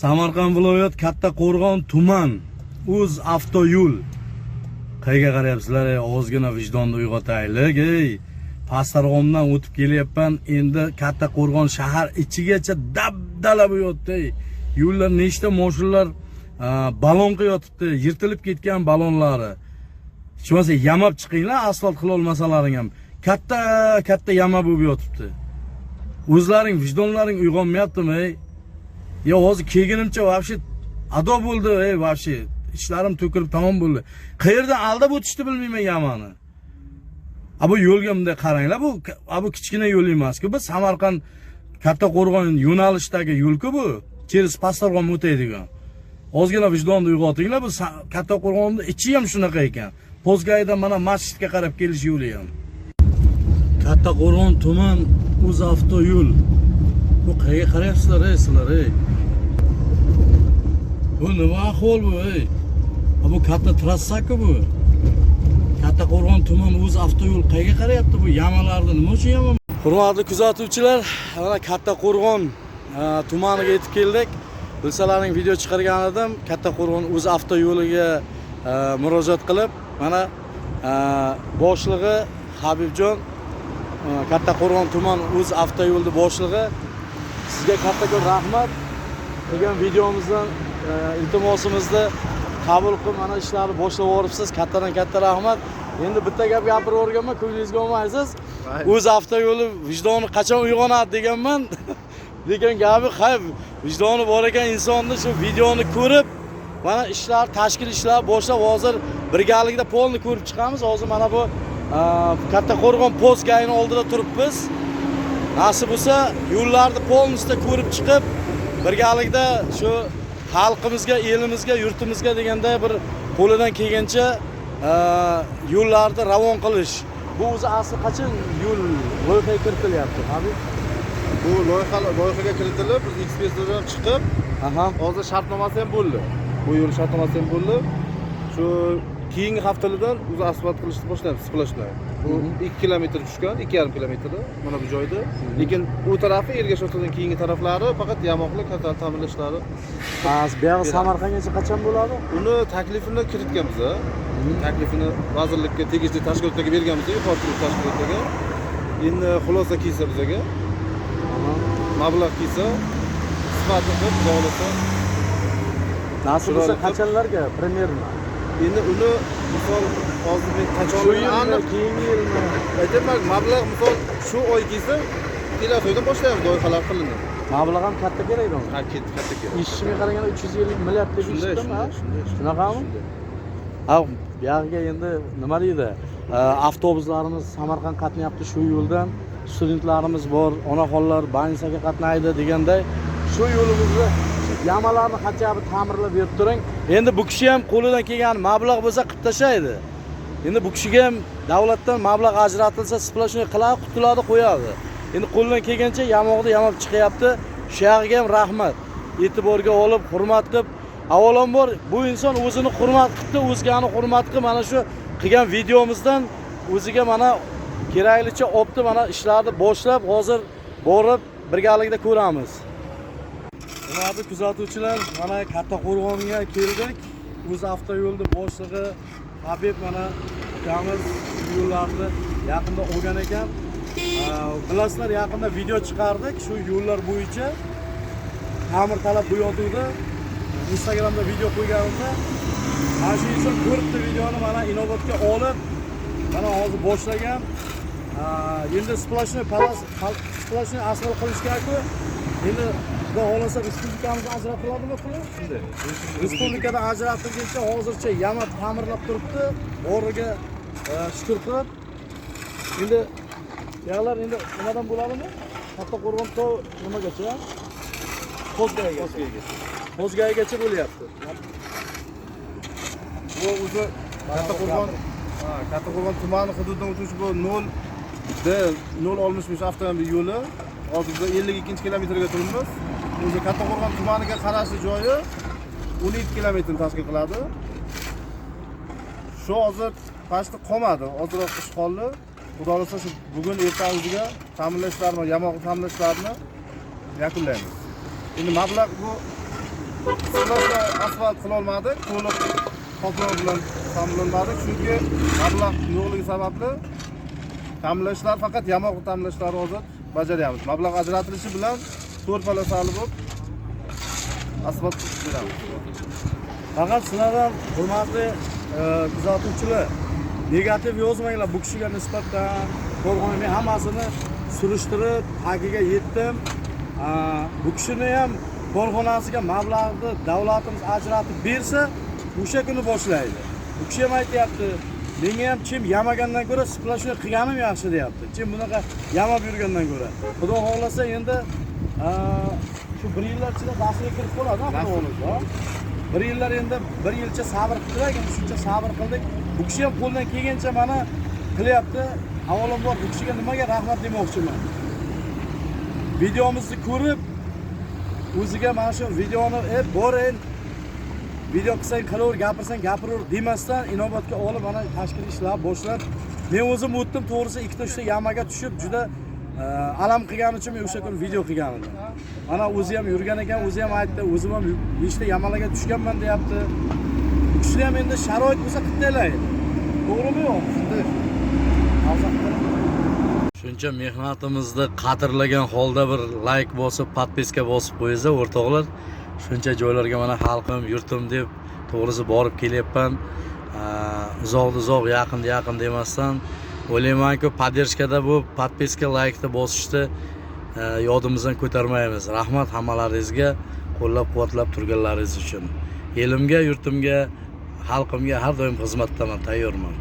Samarqand viloyat Kattaqo'rg'on tuman Uz avtoyo'l. Qayerga qarayapsizlar? Ozgina vijdonni uyg'otaylik. Pastarg'omdan o'tib kelyapman. Endi Kattaqo'rg'on shahar ichigacha dabdala bo'lyapti. Yo'llar nechta mashinalar balonga yotibdi, yirtilib ketgan balonlari. Hech bo'lmasa yamab chiqinglar, asfalt qila olmasalaring ham. Katta yama bo'lib yotibdi. O'zlaring vijdonlaring uyg'onmayaptimi? Ya hozir kelganimcha вообще ado bo'ldi, вообще ishlarim to'kilib tamom bo'ldi. Qayerdan aldab o'tishni bilmayman yamani. Bu yo'lga bunday qaranglar, bu kichkina yo'l emas-ku. Bu Samarqand Kattaqo'rg'on yo'nalishdagi yo'l-ku bu. Cheris Pastarg'om o'taydigan. Ozgina vijdonni uyg'otinglar, bu Kattaqo'rg'onda ichi ham shunaqa ekan. Pozgaydan mana masjidga qarab kelish yo'li ham. Kattaqo'rg'on tuman Uz avtoyo'l. Bu qayerga qarayapsizlar sizlar? Bu nima ahvol bu? Bu katta trassaku bu. Kattaqo'rg'on tuman Uz avtoyo'l qayerga qarayapti bu? Yamalarni nima uchun yama? Hurmatli kuzatuvchilar, mana Kattaqo'rg'on tumaniga yetib keldik. Bilsalaring video chiqargan edim. Kattaqo'rg'on Uz avtoyo'liga murojaat qilib, mana boshlig'i Habibjon, Kattaqo'rg'on tuman Uz avtoyo'lning boshlig'i, sizga kattakon rahmat. Degan videomizdan iltimosimizni qabul qilib mana ishlarni boshlab yuboribsiz. Kattadan katta rahmat. Endi bitta gap gapirib o'rganman, ko'nglingizga olmaysiz. Uz avtoyo'li vijdoni qachon uyg'onadi deganman. Lekin gapi hayf, vijdoni bor ekan insonni shu videoni ko'rib, mana ishlar, tashkil ishlar boshlab hozir birgalikda polni ko'rib chiqamiz. Hozir mana bu Kattaqo'rg'on postgayini oldida turibmiz. Nasib bo'lsa, yo'llarni polnisida ko'rib chiqib, birgalikda shu xalqimizga, elimizga, yurtimizga deganda bir qo'lidan kelgancha yo'llarni ravon qilish. Bu o'zi asli qachon yo'l loyihaga kiritilyapti, Habib? Bu loyihaga kiritilib, biz ekspertlardan chiqib, hozir shartnomasi ham bo'ldi. Bu yo'l shartnomasi ham bo'ldi. Shu keyingi haftalardan o'zi asfalt qilishni boshlaymiz, splashni. Bu 2 kilometr tushgan, 2,5 kilometr mana bu joyda. Lekin u tarafi Ergashovdan keyingi taraflari faqat yamoqli katal ta'mirlashlari. Buyog'i Samarqandgacha qachon bo'ladi? Uni taklifini kiritganmiz. Taklifini vazirlikka, tegishli tashkilotlarga berganmiz, yuqori tashkilotlarga. Endi xulosa kelsa bizga, mablag' kelsa, sifati qilib bo'lsa, nasib bo'lsa qachonlarga primерно? Endi uni misol hozir men qachon aniq keyingi yilmi aytaman, mablag' misol shu oy kelsa, kelasi oydan boshlaymiz loyihalar qilinadi. Mablag' ham katta kerak-ku. Ha, katta kerak. Ishchiga qaraganda 350 milliard deb eshitdim-a? Shunaqami? Bu yerga endi nima deydi? Avtobuslarimiz Samarqand qatnayapti shu yo'ldan. Studentlarimiz bor, onaxonlar bansaga qatnaydi deganday shu yo'limizni yamalarni qachon ta'mirlab berib turing. Endi bu kishi ham qo'lidan kelgan mablag' bo'lsa qilib tashlaydi. Endi bu kishiga ham davlatdan mablag' ajratilsa, splashni qiladi, qutuladi, qo'yadi. Endi qo'lidan kelgancha yamoqni yamab chiqyapti. Shu yerga ham rahmat. E'tiborga olib, hurmat qilib, avvalambor bu inson o'zini hurmat qildi, o'zgani hurmat qilib, mana shu qilgan videomizdan o'ziga mana keraklicha opti, mana ishlarni boshlab, hozir borib birgalikda ko'ramiz. Hurmatli kuzatuvchilar, mana Kattaqo'rg'onga keldik. Uz avtoyo'lning boshlig'i Habib mana ukamiz yo'llarni yaqinda olgan ekan. Bilasizlar, yaqinda video chiqardik shu yo'llar bo'yicha. Ta'mir talab bo'yotuvdi. Instagramda video qo'yganimda mana shu inson ko'ribdi videoni, mana inobatga olib, mana hozir boshlagan. Endi splashni asfalt qilish kerak-ku. Endi xudo xolasa respublikamizda ajratiladimi puli? Shunday. Respublikada ajratilguncha hozircha yama ta'mirlab turibdi. Boriga shukr qilib. Endi yog'lar endi nimadan bo'ladimi? Kattaqo'rg'on to nimagacha? Pozgaygacha bo'lyapti. Bu o'zi Kattaqo'rg'on tumani hududidan o'tuvchi bu 065 avtomobil yo'li. Hozirda 52 kilometrga turibmiz. O'zi Kattaqo'rg'on tumaniga qarashli joyi 17 kilometrni tashkil qiladi. Shu hozir pastda qolmadi. Ozroq ish qoldi. Xudo xolasa shu bugun ertasiga ta'mirlashlarni, yamoq ta'mirlashlarni yakunlaymiz. Endi mablag' bu Splashda asfalt qila olmadik, to'liq qoplov bilan ta'minlanmadik, chunki mablag' yo'qligi sababli ta'minlashlar faqat yamoq ta'minlashlari hozir bajaryapmiz. Mablag' ajratilishi bilan 4 polosali bo'lib asfalt beramiz. Faqat sizlardan hurmatli kuzatuvchilar, negativ yozmanglar bu kishiga nisbatan. Qo'rg'on men hammasini surishtirib, tagiga yetdim. Bu kishini ham korxonasiga mablag'ni davlatimiz ajratib bersa, o'sha kuni boshlaydi. Bu kishi ham aytayapti, menga ham kim yamagandan ko'ra splashni qilganim yaxshi deyapti. Kim bunaqa yamab yurgandan ko'ra. Xudo xolasa endi shu 1 yillar ichida dasturga kirib qoladi, xudo. 1 yillar endi 1 yilcha sabr qildik, endi shuncha sabr qildik. Bu kishi ham qo'ldan kelgancha mana qilyapti. Avvalambor bu kishiga nimaga rahmat demoqchiman. Videomizni ko'rib, o'ziga mana shu videoni boring, video qilsang qilaver, gapirsang gapiraver demasdan inobatga olib mana tashkil ishlar boshlab, men o'zim o'tdim, to'g'risi 2-3 ta yamaga tushib juda alam qilganim uchun men o'sha kuni video qilgan edim. Mana o'zi ham yurgan ekan, o'zi ham aytdi, o'zim ham nechta yamalarga tushganman deyapti. Bu kishi ham endi sharoit bo'lsa qillaydi. To'g'rimi yo'q? Shuncha mehnatimizni qadrlagan holda bir like bosib, podpiska bosib qo'yinglar o'rtoqlar. Shuncha joylarga mana xalqim, yurtim deb to'g'risi borib kelyapman. Uzoq, yaqin demasdan o'ylaymanki, poddershkada bu podpiska, like'ni bosishni yodimizdan ko'tarmaymiz. Rahmat hammalaringizga, qo'llab-quvvatlab turganlaringiz uchun. Elimga, yurtimga, xalqimga har doim xizmatdaman, tayyorman.